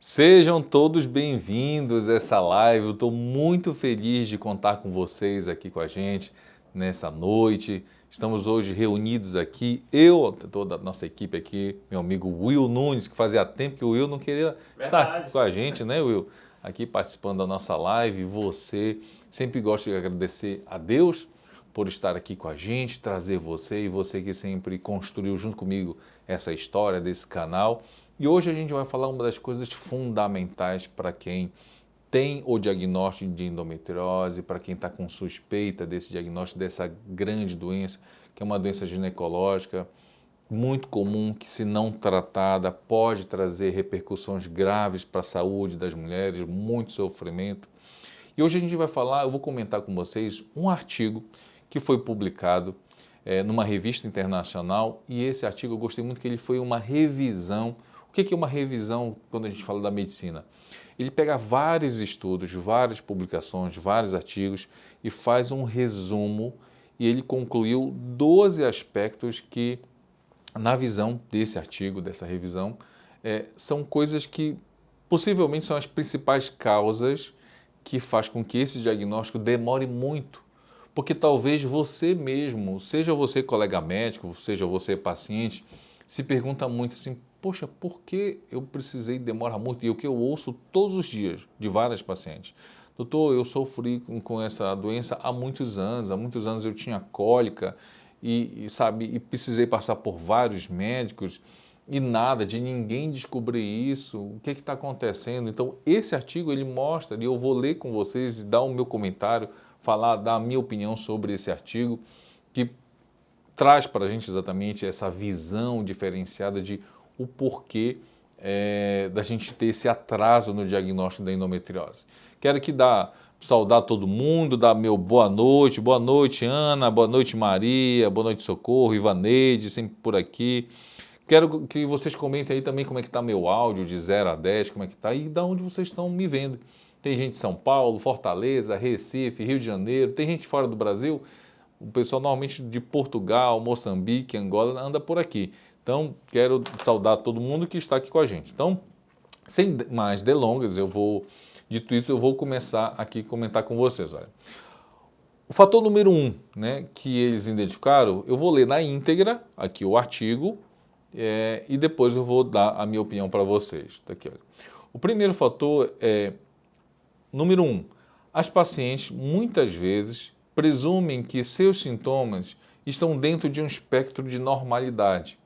Sejam todos bem-vindos a essa live. Eu estou muito feliz de contar com vocês aqui com a gente nessa noite. Estamos hoje reunidos aqui, toda a nossa equipe aqui, meu amigo Will Nunes, que fazia tempo que o Will não queria estar aqui com a gente, né, Will? Aqui participando da nossa live. Você sempre gosto de agradecer a Deus por estar aqui com a gente, trazer você e você que sempre construiu junto comigo essa história desse canal. E hoje a gente vai falar uma das coisas fundamentais para quem tem o diagnóstico de endometriose, para quem está com suspeita desse diagnóstico, dessa grande doença, que é uma doença ginecológica muito comum, que se não tratada pode trazer repercussões graves para a saúde das mulheres, muito sofrimento. E hoje a gente vai falar, eu vou comentar com vocês um artigo que foi publicado numa revista internacional, e esse artigo eu gostei muito que ele foi uma revisão. O que é uma revisão quando a gente fala da medicina? Ele pega vários estudos, várias publicações, vários artigos e faz um resumo, e ele concluiu 12 aspectos que, na visão desse artigo, dessa revisão, são coisas que possivelmente são as principais causas que faz com que esse diagnóstico demore muito. Porque talvez você mesmo, seja você colega médico, seja você paciente, se pergunta muito assim, poxa, por que eu precisei demorar muito? E o que eu ouço todos os dias de várias pacientes. Doutor, eu sofri com essa doença há muitos anos eu tinha cólica e precisei passar por vários médicos e nada, de ninguém descobrir isso, o que está acontecendo? Então, esse artigo ele mostra, e eu vou ler com vocês e dar o meu comentário, dar a minha opinião sobre esse artigo, que traz para a gente exatamente essa visão diferenciada de o porquê da gente ter esse atraso no diagnóstico da endometriose. Quero aqui saudar todo mundo, dar meu boa noite Ana, boa noite Maria, boa noite Socorro, Ivaneide, sempre por aqui. Quero que vocês comentem aí também como é que está meu áudio de 0 a 10, como é que está e de onde vocês estão me vendo. Tem gente de São Paulo, Fortaleza, Recife, Rio de Janeiro, tem gente fora do Brasil. O pessoal normalmente de Portugal, Moçambique, Angola anda por aqui. Então, quero saudar todo mundo que está aqui com a gente. Então, sem mais delongas, dito isso, eu vou começar aqui a comentar com vocês. Olha. O fator número 1, né, que eles identificaram, eu vou ler na íntegra aqui o artigo e depois eu vou dar a minha opinião para vocês. Tá aqui, olha. O primeiro fator é, número 1, as pacientes muitas vezes presumem que seus sintomas estão dentro de um espectro de normalidade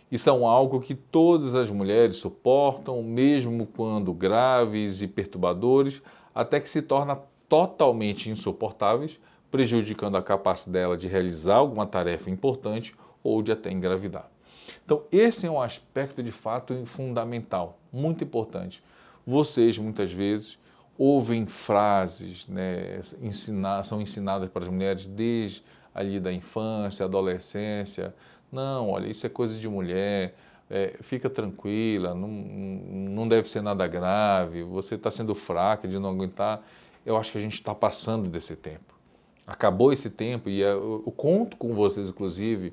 e são algo que todas as mulheres suportam, mesmo quando graves e perturbadores, até que se torna totalmente insuportáveis, prejudicando a capacidade dela de realizar alguma tarefa importante ou de até engravidar. Então, esse é um aspecto de fato fundamental, muito importante. Vocês, muitas vezes, ouvem frases, né, são ensinadas para as mulheres desde ali da infância, adolescência. Não, olha, isso é coisa de mulher, fica tranquila, não deve ser nada grave, você está sendo fraca de não aguentar. Eu acho que a gente está passando desse tempo. Acabou esse tempo e eu conto com vocês, inclusive,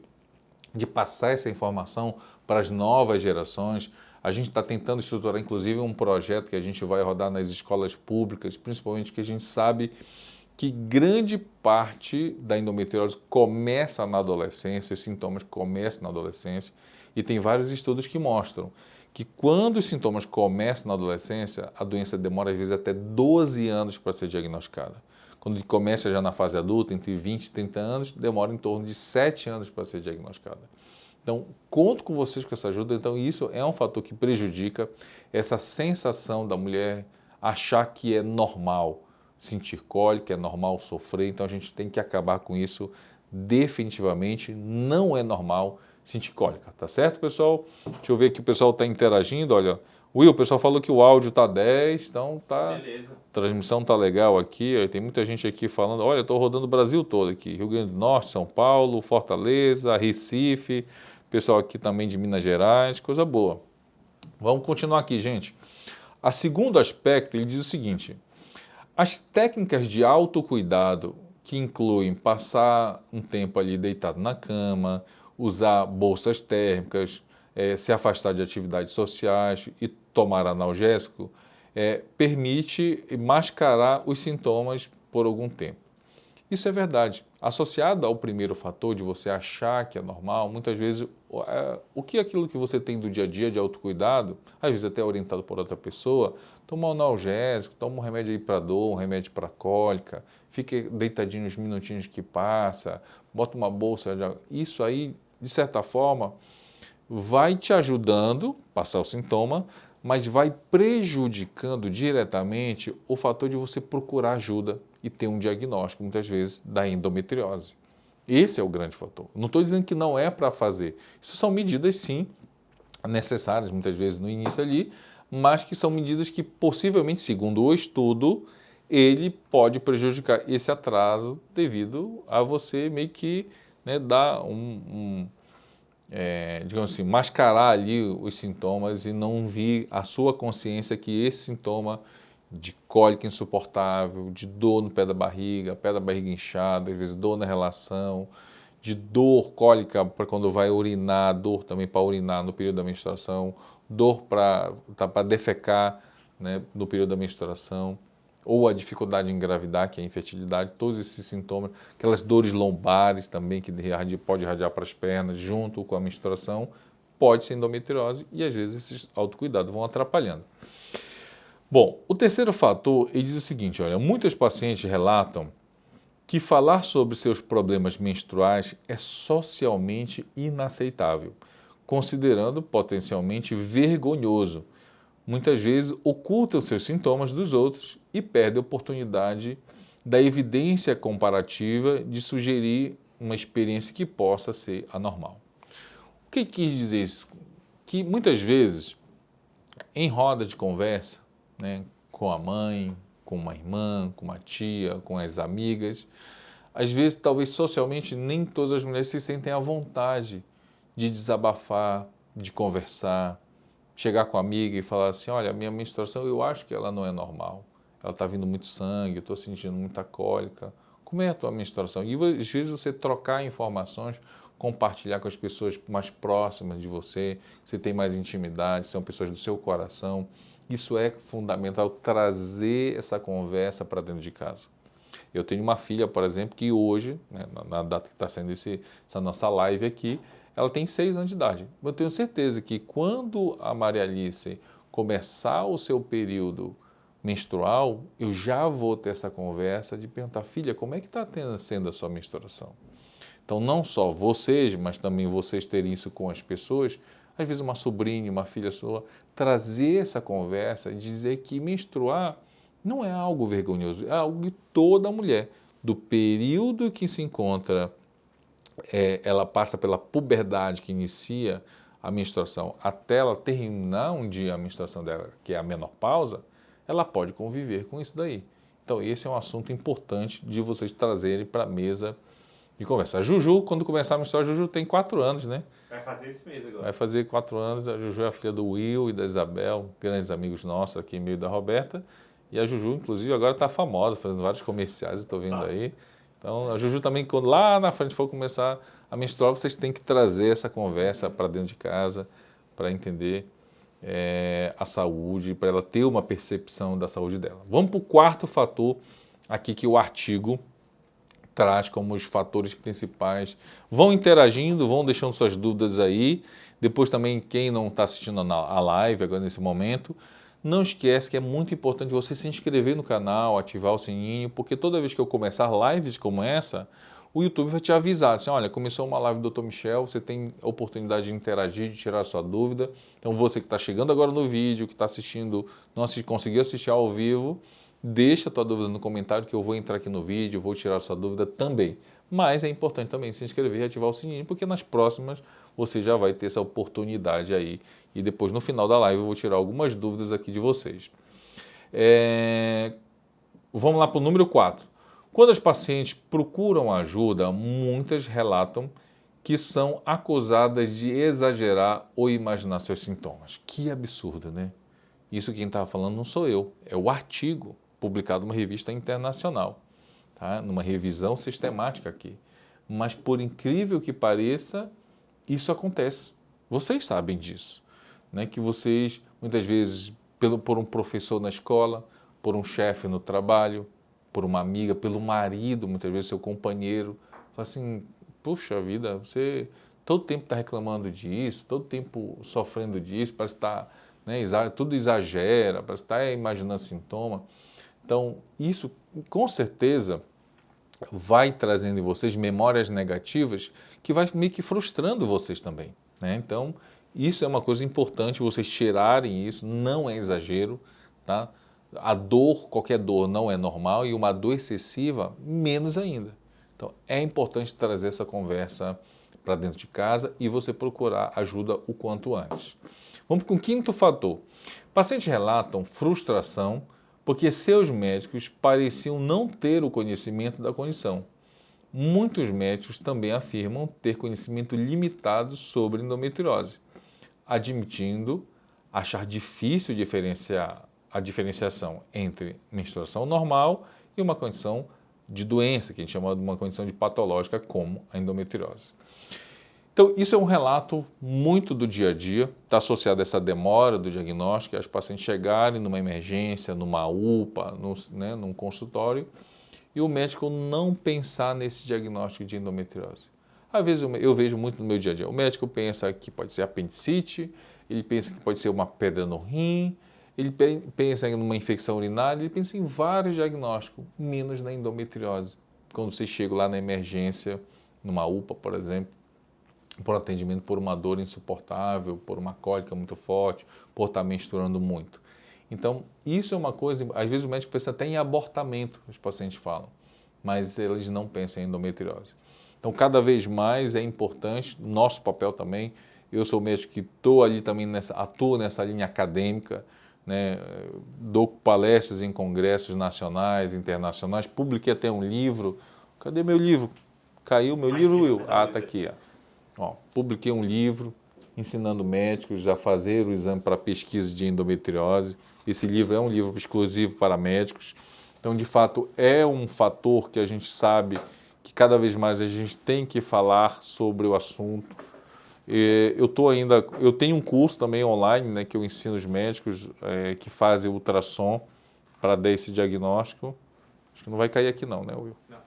de passar essa informação para as novas gerações. A gente está tentando estruturar, inclusive, um projeto que a gente vai rodar nas escolas públicas, principalmente que a gente sabe que grande parte da endometriose começa na adolescência, os sintomas começam na adolescência, e tem vários estudos que mostram que quando os sintomas começam na adolescência, a doença demora às vezes até 12 anos para ser diagnosticada. Quando ele começa já na fase adulta, entre 20 e 30 anos, demora em torno de 7 anos para ser diagnosticada. Então, conto com vocês com essa ajuda. Então, isso é um fator que prejudica essa sensação da mulher achar que é normal sentir cólica, é normal sofrer. Então, a gente tem que acabar com isso definitivamente. Não é normal sentir cólica, tá certo, pessoal? Deixa eu ver aqui, o pessoal está interagindo, olha. Will, o pessoal falou que o áudio está 10, então tá. Beleza. A transmissão está legal aqui, tem muita gente aqui falando, olha, eu estou rodando o Brasil todo aqui, Rio Grande do Norte, São Paulo, Fortaleza, Recife, pessoal aqui também de Minas Gerais, coisa boa. Vamos continuar aqui, gente. O segundo aspecto, ele diz o seguinte, as técnicas de autocuidado, que incluem passar um tempo ali deitado na cama, usar bolsas térmicas, se afastar de atividades sociais e tomar analgésico permite mascarar os sintomas por algum tempo. Isso é verdade. Associado ao primeiro fator de você achar que é normal, muitas vezes aquilo que você tem do dia a dia de autocuidado, às vezes até orientado por outra pessoa, toma um analgésico, toma um remédio aí para dor, um remédio para cólica, fica deitadinho uns minutinhos que passa, bota uma bolsa de água. Isso aí, de certa forma, vai te ajudando a passar o sintoma, mas vai prejudicando diretamente o fator de você procurar ajuda e ter um diagnóstico, muitas vezes, da endometriose. Esse é o grande fator. Não estou dizendo que não é para fazer. Isso são medidas, sim, necessárias, muitas vezes no início ali, mas que são medidas que, possivelmente, segundo o estudo, ele pode prejudicar esse atraso devido a você meio que dar digamos assim, mascarar ali os sintomas e não vir à sua consciência que esse sintoma de cólica insuportável, de dor no pé da barriga inchada, às vezes dor na relação, de dor cólica para quando vai urinar, dor também para urinar no período da menstruação, dor para defecar, no período da menstruação, ou a dificuldade em engravidar, que é a infertilidade, todos esses sintomas, aquelas dores lombares também, que pode irradiar para as pernas, junto com a menstruação, pode ser endometriose e às vezes esses autocuidados vão atrapalhando. Bom, o terceiro fator, ele diz o seguinte, olha, muitos pacientes relatam que falar sobre seus problemas menstruais é socialmente inaceitável, considerando potencialmente vergonhoso. Muitas vezes ocultam seus sintomas dos outros e perdem a oportunidade da evidência comparativa de sugerir uma experiência que possa ser anormal. O que quis dizer isso? Que muitas vezes, em roda de conversa, com a mãe, com uma irmã, com uma tia, com as amigas, às vezes, talvez socialmente, nem todas as mulheres se sentem à vontade de desabafar, de conversar, chegar com a amiga e falar assim, olha, a minha menstruação, eu acho que ela não é normal, ela está vindo muito sangue, eu estou sentindo muita cólica, como é a tua menstruação? E às vezes você trocar informações, compartilhar com as pessoas mais próximas de você, você tem mais intimidade, são pessoas do seu coração, isso é fundamental, trazer essa conversa para dentro de casa. Eu tenho uma filha, por exemplo, que hoje, na data que está sendo essa nossa live aqui, ela tem 6 anos de idade. Eu tenho certeza que quando a Maria Alice começar o seu período menstrual, eu já vou ter essa conversa de perguntar, filha, como é que está sendo a sua menstruação? Então, não só vocês, mas também vocês terem isso com as pessoas, às vezes uma sobrinha, uma filha sua, trazer essa conversa e dizer que menstruar não é algo vergonhoso, é algo de toda mulher, do período que se encontra ela passa pela puberdade que inicia a menstruação até ela terminar um dia a menstruação dela, que é a menopausa, ela pode conviver com isso daí. Então, esse é um assunto importante de vocês trazerem para a mesa de conversa. A Juju, quando começar a menstruar, a Juju tem 4 anos, né? Vai fazer esse mês agora. Vai fazer 4 anos. A Juju é a filha do Will e da Isabel, grandes amigos nossos aqui, meio da Roberta. E a Juju, inclusive, agora está famosa, fazendo vários comerciais, estou vendo aí. Então, a Juju também, quando lá na frente for começar a menstruar, vocês têm que trazer essa conversa para dentro de casa, para entender a saúde, para ela ter uma percepção da saúde dela. Vamos para o quarto fator aqui que o artigo traz como os fatores principais. Vão interagindo, vão deixando suas dúvidas aí. Depois também, quem não está assistindo a live agora nesse momento, não esquece que é muito importante você se inscrever no canal, ativar o sininho, porque toda vez que eu começar lives como essa, o YouTube vai te avisar, assim, olha, começou uma live do Dr. Michel, você tem a oportunidade de interagir, de tirar a sua dúvida. Então você que está chegando agora no vídeo, que está assistindo, não conseguiu assistir ao vivo, deixa a tua dúvida no comentário que eu vou entrar aqui no vídeo, vou tirar a sua dúvida também. Mas é importante também se inscrever e ativar o sininho, porque nas próximas você já vai ter essa oportunidade aí. E depois, no final da live, eu vou tirar algumas dúvidas aqui de vocês. Vamos lá para o número 4. Quando as pacientes procuram ajuda, muitas relatam que são acusadas de exagerar ou imaginar seus sintomas. Que absurdo, né? Isso quem estava falando não sou eu, é o artigo publicado numa revista internacional, tá? Numa revisão sistemática aqui. Mas, por incrível que pareça, isso acontece. Vocês sabem disso, né? Que vocês muitas vezes por um professor na escola, por um chefe no trabalho, por uma amiga, pelo marido, muitas vezes seu companheiro. Fala assim, puxa vida, você todo tempo está reclamando disso, todo tempo sofrendo disso, parece que está, né, tudo exagera, parece que está imaginando sintoma. Então, isso com certeza vai trazendo em vocês memórias negativas que vai meio que frustrando vocês também, né? Então, isso é uma coisa importante, vocês tirarem isso, não é exagero, tá? A dor, qualquer dor não é normal e uma dor excessiva, menos ainda. Então, é importante trazer essa conversa para dentro de casa e você procurar ajuda o quanto antes. Vamos com o quinto fator. Pacientes relatam frustração porque seus médicos pareciam não ter o conhecimento da condição. Muitos médicos também afirmam ter conhecimento limitado sobre endometriose, admitindo achar difícil diferenciar a diferenciação entre menstruação normal e uma condição de doença, que a gente chama de uma condição de patológica como a endometriose. Então, isso é um relato muito do dia a dia, está associado a essa demora do diagnóstico, as pacientes chegarem numa emergência, numa UPA, num consultório, e o médico não pensar nesse diagnóstico de endometriose. Às vezes eu vejo muito no meu dia a dia, o médico pensa que pode ser apendicite, ele pensa que pode ser uma pedra no rim, ele pensa em uma infecção urinária, ele pensa em vários diagnósticos, menos na endometriose. Quando você chega lá na emergência, numa UPA, por exemplo, por atendimento por uma dor insuportável, por uma cólica muito forte, por estar menstruando muito. Então, isso é uma coisa, às vezes o médico pensa até em abortamento, os pacientes falam, mas eles não pensam em endometriose. Então, cada vez mais é importante, nosso papel também, eu sou médico que estou ali também, atuo nessa linha acadêmica, né, dou palestras em congressos nacionais, internacionais, publiquei até um livro. Cadê meu livro? Caiu meu livro, Will? Ah, está aqui, ó. Publiquei um livro ensinando médicos a fazer o exame para pesquisa de endometriose. Esse livro é um livro exclusivo para médicos. Então, de fato, é um fator que a gente sabe que cada vez mais a gente tem que falar sobre o assunto. Eu tenho um curso também online, né, que eu ensino os médicos que fazem ultrassom para dar esse diagnóstico. Acho que não vai cair aqui não, né, Will? Não.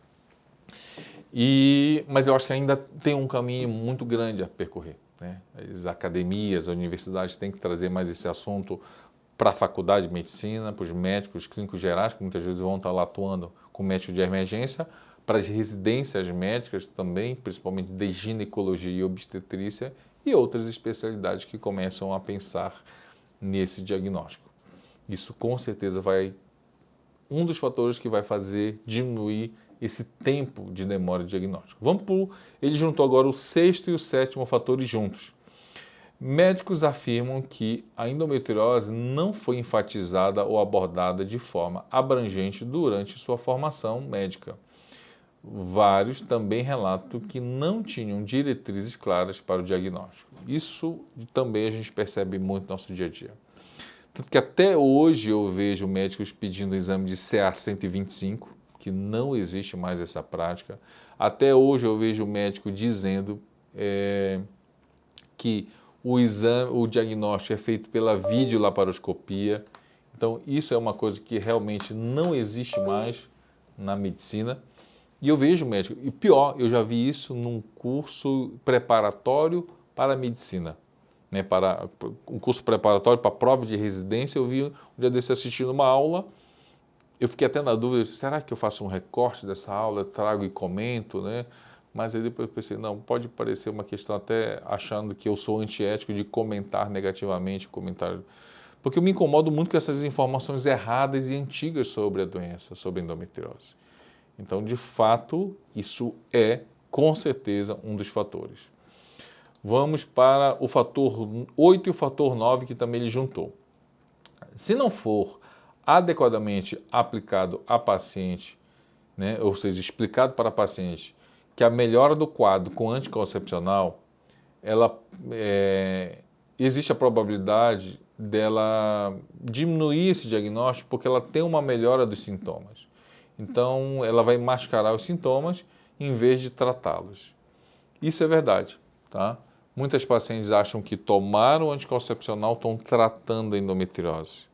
Mas eu acho que ainda tem um caminho muito grande a percorrer, né? As academias, as universidades têm que trazer mais esse assunto para a faculdade de medicina, para os médicos clínicos gerais, que muitas vezes vão estar lá atuando com médico de emergência, para as residências médicas também, principalmente de ginecologia e obstetrícia, e outras especialidades que começam a pensar nesse diagnóstico. Isso com certeza um dos fatores que vai fazer diminuir esse tempo de demora de diagnóstico. Ele juntou agora o sexto e o sétimo fatores juntos. Médicos afirmam que a endometriose não foi enfatizada ou abordada de forma abrangente durante sua formação médica. Vários também relatam que não tinham diretrizes claras para o diagnóstico. Isso também a gente percebe muito no nosso dia a dia. Tanto que até hoje eu vejo médicos pedindo exame de CA-125, que não existe mais essa prática. Até hoje eu vejo o médico dizendo que o diagnóstico é feito pela videolaparoscopia. Então, isso é uma coisa que realmente não existe mais na medicina. E eu vejo médico, e pior, eu já vi isso num curso preparatório para a medicina. Né, para um curso preparatório para a prova de residência, eu vi um dia desse assistindo uma aula, eu fiquei até na dúvida, será que eu faço um recorte dessa aula, eu trago e comento, né? Mas aí depois eu pensei, não, pode parecer uma questão até achando que eu sou antiético de comentar negativamente o comentário, porque eu me incomodo muito com essas informações erradas e antigas sobre a doença, sobre a endometriose. Então, de fato, isso é, com certeza, um dos fatores. Vamos para o fator 8 e o fator 9, que também ele juntou. Se não for adequadamente aplicado a paciente, né, ou seja, explicado para a paciente que a melhora do quadro com anticoncepcional, existe a probabilidade dela diminuir esse diagnóstico porque ela tem uma melhora dos sintomas. Então, ela vai mascarar os sintomas em vez de tratá-los. Isso é verdade, tá? Muitas pacientes acham que tomaram anticoncepcional estão tratando a endometriose,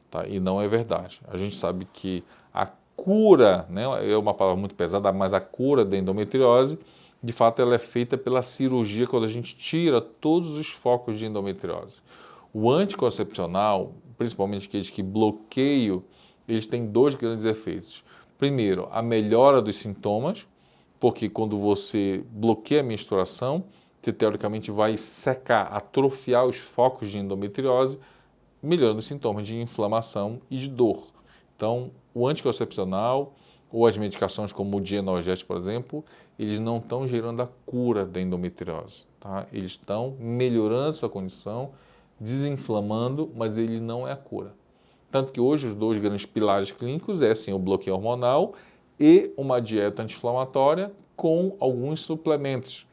tá? E não é verdade. A gente sabe que a cura, né, é uma palavra muito pesada, mas a cura da endometriose, de fato, ela é feita pela cirurgia quando a gente tira todos os focos de endometriose. O anticoncepcional, principalmente aqueles que bloqueiam, eles têm dois grandes efeitos. Primeiro, a melhora dos sintomas, porque quando você bloqueia a menstruação, você teoricamente vai secar, atrofiar os focos de endometriose, melhorando os sintomas de inflamação e de dor. Então, o anticoncepcional ou as medicações como o dienogético, por exemplo, eles não estão gerando a cura da endometriose, tá? Eles estão melhorando sua condição, desinflamando, mas ele não é a cura. Tanto que hoje os dois grandes pilares clínicos é sim o bloqueio hormonal e uma dieta anti-inflamatória com alguns suplementos,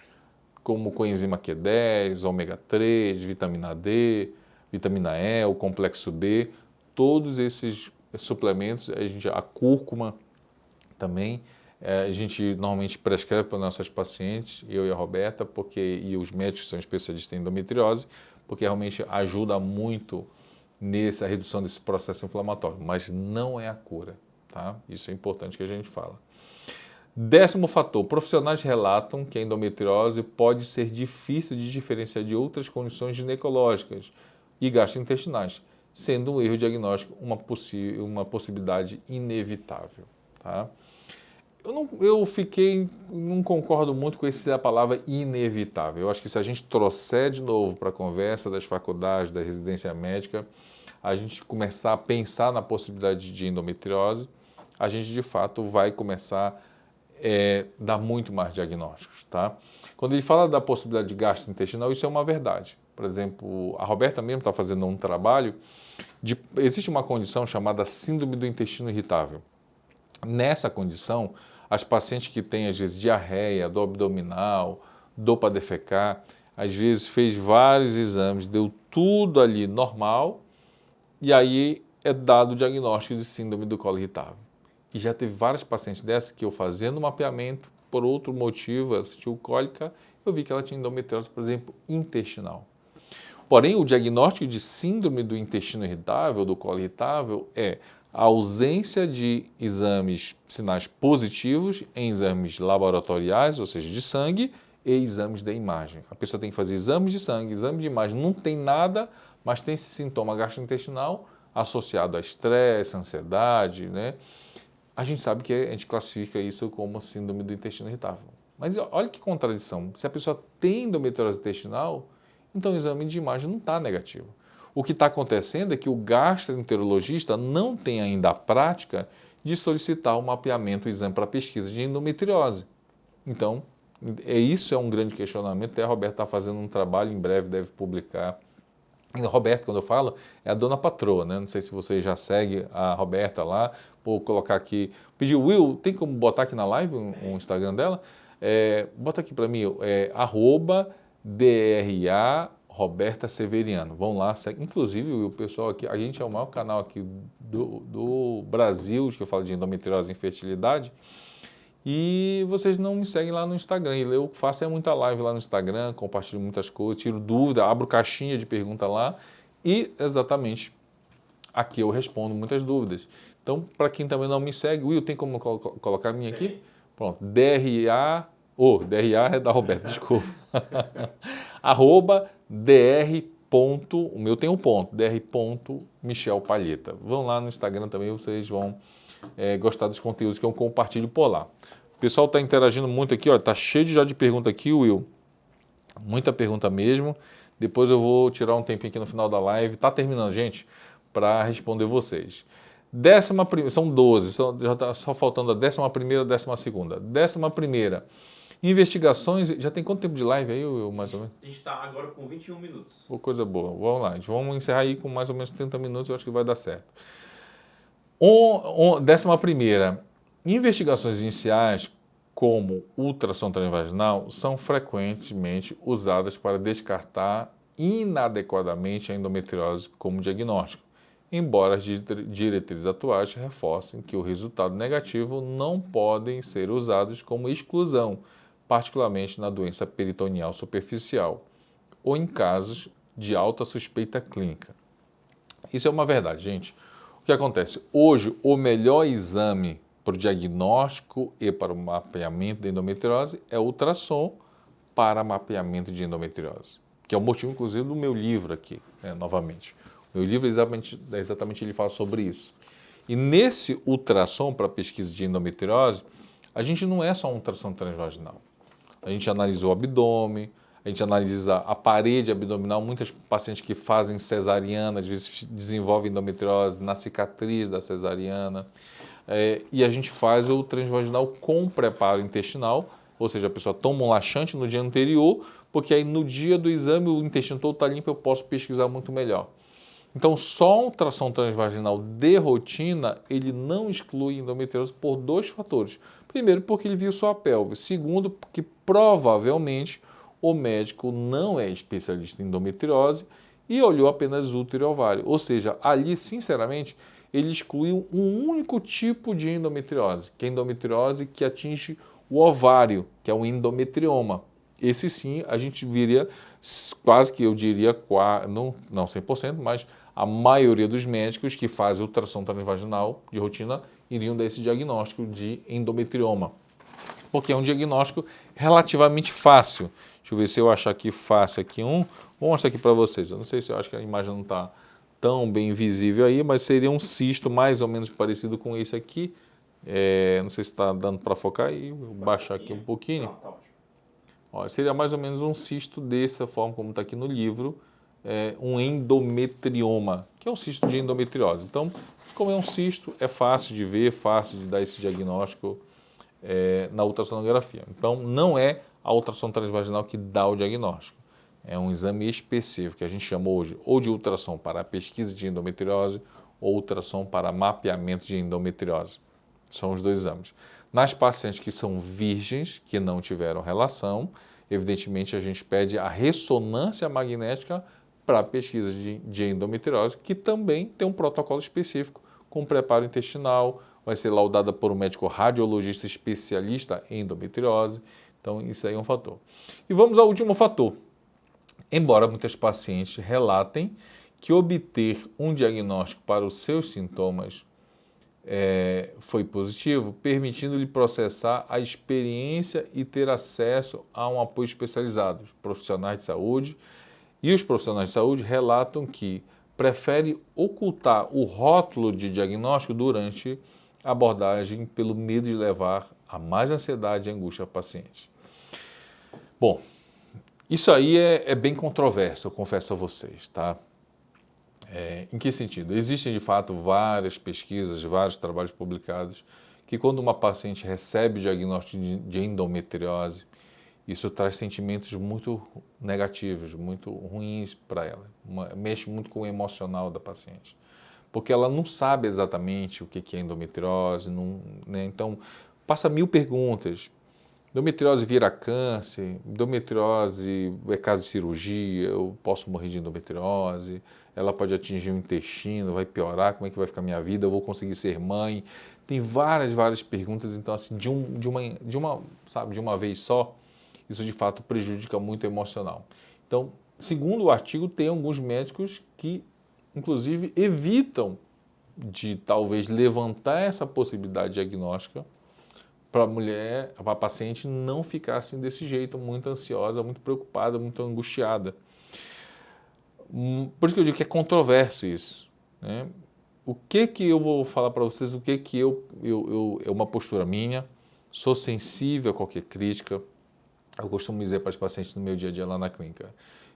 como coenzima Q10, ômega 3, vitamina D, vitamina E, o complexo B, todos esses suplementos, a cúrcuma também, a gente normalmente prescreve para nossas pacientes, eu e a Roberta, e os médicos que são especialistas em endometriose, porque realmente ajuda muito nessa redução desse processo inflamatório, mas não é a cura, tá? Isso é importante que a gente fala. 10º fator, profissionais relatam que a endometriose pode ser difícil de diferenciar de outras condições ginecológicas e gastrointestinais, sendo um erro diagnóstico uma possibilidade inevitável, tá? Não concordo muito com a palavra inevitável. Eu acho que se a gente trouxer de novo para a conversa das faculdades, da residência médica, a gente começar a pensar na possibilidade de endometriose, a gente de fato vai começar a dar muito mais diagnósticos, tá? Quando ele fala da possibilidade de gastrointestinal, isso é uma verdade. Por exemplo, a Roberta mesmo está fazendo um trabalho existe uma condição chamada síndrome do intestino irritável. Nessa condição, as pacientes que têm, às vezes, diarreia, dor abdominal, dor para defecar, às vezes fez vários exames, deu tudo ali normal, e aí é dado o diagnóstico de síndrome do colo irritável. E já teve várias pacientes dessas que eu fazendo o mapeamento, por outro motivo, ela sentiu cólica, eu vi que ela tinha endometriose, por exemplo, intestinal. Porém, o diagnóstico de síndrome do intestino irritável, do colo irritável, é a ausência de exames, sinais positivos em exames laboratoriais, ou seja, de sangue, e exames de imagem. A pessoa tem que fazer exames de sangue, exame de imagem, não tem nada, mas tem esse sintoma gastrointestinal associado a estresse, ansiedade, né? A gente sabe que a gente classifica isso como síndrome do intestino irritável. Mas olha que contradição, se a pessoa tem endometriose intestinal, então o exame de imagem não está negativo. O que está acontecendo é que o gastroenterologista não tem ainda a prática de solicitar o mapeamento, o exame para pesquisa de endometriose. Então, isso é um grande questionamento. Até a Roberta está fazendo um trabalho, em breve deve publicar. E a Roberta, quando eu falo, é a dona patroa, né? Não sei se você já segue a Roberta lá. Vou colocar aqui. Pedir, Will, tem como botar aqui na live o Instagram dela? Bota aqui para mim, @DRA Roberta Severiano. Vão lá, segue. Inclusive o pessoal aqui, a gente é o maior canal aqui do Brasil, que eu falo de endometriose e infertilidade, e vocês não me seguem lá no Instagram. Eu faço muita live lá no Instagram, compartilho muitas coisas, tiro dúvida, abro caixinha de pergunta lá e exatamente aqui eu respondo muitas dúvidas. Então, para quem também não me segue, Will, tem como colocar a minha aqui? Pronto, DRA é da Roberta, desculpa. @dr. O meu tem um ponto, dr.Michel Palheta. Vão lá no Instagram também, vocês vão gostar dos conteúdos que eu compartilho por lá. O pessoal está interagindo muito aqui, está cheio já de pergunta aqui, Will. Muita pergunta mesmo. Depois eu vou tirar um tempinho aqui no final da live. Está terminando, gente, para responder vocês. São 12, já está só faltando a 11ª, 12ª. 11ª, investigações, já tem quanto tempo de live aí, mais ou menos? A gente está agora com 21 minutos. Coisa boa, vamos lá, vamos encerrar aí com mais ou menos 30 minutos, eu acho que vai dar certo. 11ª, investigações iniciais como ultrassom transvaginal são frequentemente usadas para descartar inadequadamente a endometriose como diagnóstico, embora as diretrizes atuais reforcem que o resultado negativo não podem ser usados como exclusão, particularmente na doença peritoneal superficial. ou em casos de alta suspeita clínica. Isso é uma verdade, gente. O que acontece? Hoje, o melhor exame para o diagnóstico e para o mapeamento da endometriose é o ultrassom para mapeamento de endometriose, que é o motivo, inclusive, do meu livro aqui, né, novamente. O meu livro exatamente ele fala sobre isso. E nesse ultrassom para pesquisa de endometriose, a gente não é só um ultrassom transvaginal. A gente analisa o abdômen, a gente analisa a parede abdominal. Muitas pacientes que fazem cesariana, às vezes desenvolvem endometriose na cicatriz da cesariana. E a gente faz o transvaginal com preparo intestinal, ou seja, a pessoa toma um laxante no dia anterior, porque aí no dia do exame o intestino todo está limpo, eu posso pesquisar muito melhor. Então, só um ultrassom transvaginal de rotina, ele não exclui endometriose por dois fatores. Primeiro, porque ele viu sua pelve. Segundo, porque provavelmente o médico não é especialista em endometriose e olhou apenas útero e ovário. Ou seja, ali, sinceramente, ele excluiu um único tipo de endometriose, que é a endometriose que atinge o ovário, que é o endometrioma. Esse sim, a gente viria quase que eu diria, não 100%, mas a maioria dos médicos que fazem ultrassom transvaginal de rotina iriam dar esse diagnóstico de endometrioma, porque é um diagnóstico relativamente fácil. Deixa eu ver se eu achar aqui fácil aqui vou mostrar aqui para vocês. Eu não sei se eu acho que a imagem não está tão bem visível aí, mas seria um cisto mais ou menos parecido com esse aqui. Não sei se está dando para focar aí, vou baixar aqui um pouquinho. Ó, seria mais ou menos um cisto dessa forma como está aqui no livro, um endometrioma, que é um cisto de endometriose. Então, como é um cisto, é fácil de ver, fácil de dar esse diagnóstico na ultrassonografia. Então, não é a ultrassom transvaginal que dá o diagnóstico. É um exame específico que a gente chama hoje ou de ultrassom para a pesquisa de endometriose ou ultrassom para mapeamento de endometriose. São os dois exames. Nas pacientes que são virgens, que não tiveram relação, evidentemente a gente pede a ressonância magnética para a pesquisa de endometriose, que também tem um protocolo específico com preparo intestinal, vai ser laudada por um médico radiologista especialista em endometriose. Então, isso aí é um fator. E vamos ao último fator. Embora muitas pacientes relatem que obter um diagnóstico para os seus sintomas foi positivo, permitindo-lhe processar a experiência e ter acesso a um apoio especializado. Os profissionais de saúde e os profissionais de saúde relatam que preferem ocultar o rótulo de diagnóstico durante a abordagem pelo medo de levar a mais ansiedade e angústia ao paciente. Bom, isso aí é bem controverso, eu confesso a vocês, tá? Em que sentido? Existem, de fato, várias pesquisas, vários trabalhos publicados, que quando uma paciente recebe diagnóstico de endometriose, isso traz sentimentos muito negativos, muito ruins para ela. Mexe muito com o emocional da paciente. Porque ela não sabe exatamente o que é endometriose, né? Então, passa 1000 perguntas. Endometriose vira câncer, endometriose é caso de cirurgia, eu posso morrer de endometriose, ela pode atingir o intestino, vai piorar, como é que vai ficar a minha vida, eu vou conseguir ser mãe. Tem várias perguntas, então assim, de uma vez só, isso de fato prejudica muito o emocional. Então, segundo o artigo, tem alguns médicos que, inclusive, evitam de talvez levantar essa possibilidade diagnóstica para a mulher, para a paciente não ficar assim desse jeito, muito ansiosa, muito preocupada, muito angustiada. Por isso que eu digo que é controverso isso, né? O que eu vou falar para vocês, o que é uma postura minha, sou sensível a qualquer crítica. Eu costumo dizer para os pacientes no meu dia a dia lá na clínica,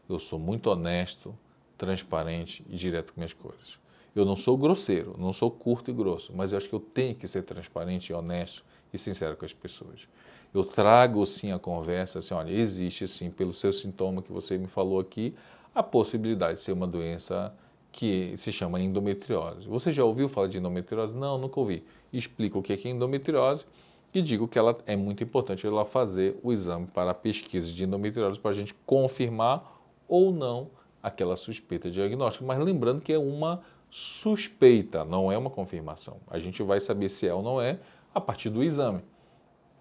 eu sou muito honesto, transparente e direto com minhas coisas. Eu não sou grosseiro, não sou curto e grosso, mas eu acho que eu tenho que ser transparente e honesto e sincero com as pessoas. Eu trago sim a conversa, assim, olha, existe sim, pelo seu sintoma que você me falou aqui, a possibilidade de ser uma doença que se chama endometriose. Você já ouviu falar de endometriose? Não, nunca ouvi. Explico o que é endometriose e digo que ela é muito importante ela fazer o exame para a pesquisa de endometriose para a gente confirmar ou não aquela suspeita diagnóstica. Mas lembrando que é uma suspeita, não é uma confirmação. A gente vai saber se é ou não é a partir do exame.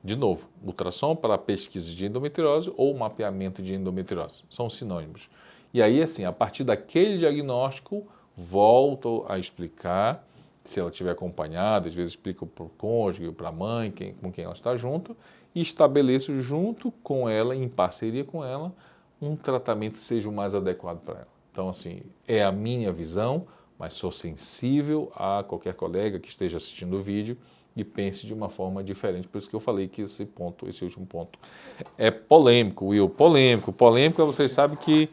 De novo, ultrassom para pesquisa de endometriose ou mapeamento de endometriose. São sinônimos. E aí, assim, a partir daquele diagnóstico, volto a explicar, se ela estiver acompanhada, às vezes explico para o cônjuge, para a mãe, com quem ela está junto, e estabeleço junto com ela, em parceria com ela, um tratamento que seja o mais adequado para ela. Então, assim, é a minha visão, mas sou sensível a qualquer colega que esteja assistindo o vídeo e pense de uma forma diferente. Por isso que eu falei que esse último ponto é polêmico, Will. Polêmico. Polêmica, vocês sabem que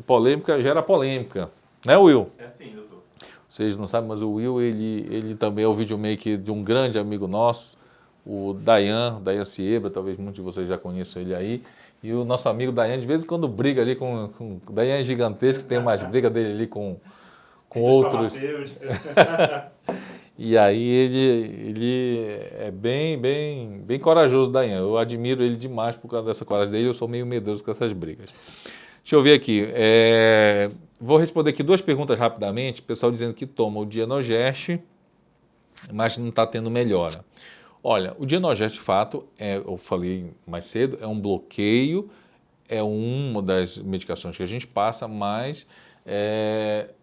polêmica gera polêmica. Né, Will? É sim, doutor. Vocês não sabem, mas o Will, ele também é o videomaker de um grande amigo nosso, o Dayan Siebra, talvez muitos de vocês já conheçam ele aí. E o nosso amigo Dayan, de vez em quando briga ali com o Dayan é gigantesco, tem mais briga dele ali com outros. E aí ele é bem corajoso, Dayan. Eu admiro ele demais por causa dessa coragem dele, eu sou meio medroso com essas brigas. Deixa eu ver aqui. Vou responder aqui 2 perguntas rapidamente. O pessoal dizendo que toma o Dienogest, mas não está tendo melhora. Olha, o Dienogest, de fato, eu falei mais cedo, é um bloqueio, é uma das medicações que a gente passa, mas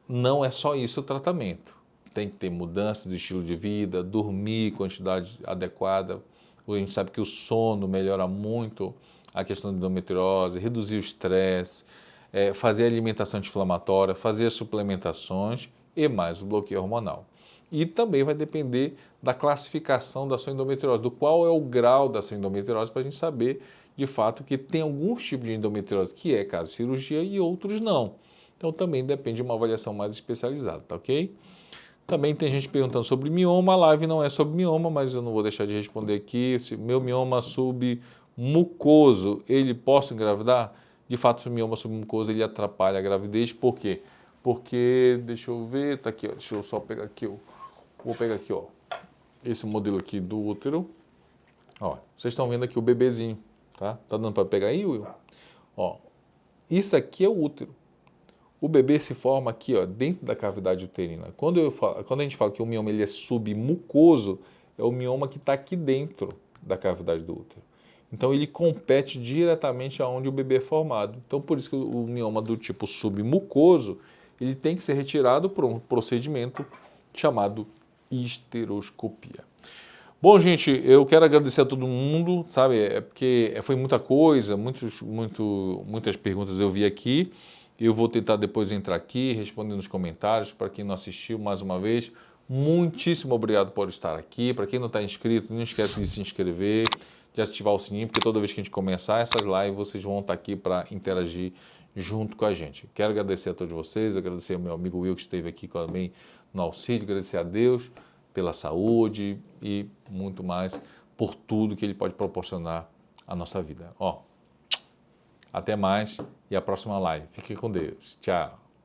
não é só isso o tratamento. Tem que ter mudança de estilo de vida, dormir quantidade adequada. A gente sabe que o sono melhora muito a questão da endometriose, reduzir o estresse, fazer a alimentação anti-inflamatória, fazer as suplementações e mais o bloqueio hormonal. E também vai depender da classificação da sua endometriose, do qual é o grau da sua endometriose, para a gente saber, de fato, que tem alguns tipos de endometriose que é caso de cirurgia e outros não. Então também depende de uma avaliação mais especializada, tá ok? Também tem gente perguntando sobre mioma, a live não é sobre mioma, mas eu não vou deixar de responder aqui. Se meu mioma submucoso, ele posso engravidar? De fato, o mioma submucoso, ele atrapalha a gravidez, por quê? Porque, deixa eu ver, tá aqui, ó, deixa eu só pegar aqui, vou pegar aqui, ó, esse modelo aqui do útero, ó, vocês estão vendo aqui o bebezinho, tá? Tá dando para pegar aí, Will? Ó, isso aqui é o útero. O bebê se forma aqui, ó, dentro da cavidade uterina. Quando a gente fala que o mioma ele é submucoso, é o mioma que está aqui dentro da cavidade do útero. Então ele compete diretamente aonde o bebê é formado. Então por isso que o mioma do tipo submucoso, ele tem que ser retirado por um procedimento chamado histeroscopia. Bom, gente, eu quero agradecer a todo mundo, sabe, porque foi muita coisa, muitas perguntas eu vi aqui. Eu vou tentar depois entrar aqui, responder nos comentários. Para quem não assistiu, mais uma vez, muitíssimo obrigado por estar aqui. Para quem não está inscrito, não esquece de se inscrever, de ativar o sininho, porque toda vez que a gente começar essas lives, vocês vão estar aqui para interagir junto com a gente. Quero agradecer a todos vocês, agradecer ao meu amigo Will, que esteve aqui também no auxílio, agradecer a Deus pela saúde e muito mais por tudo que Ele pode proporcionar à nossa vida. Até mais e a próxima live. Fique com Deus. Tchau.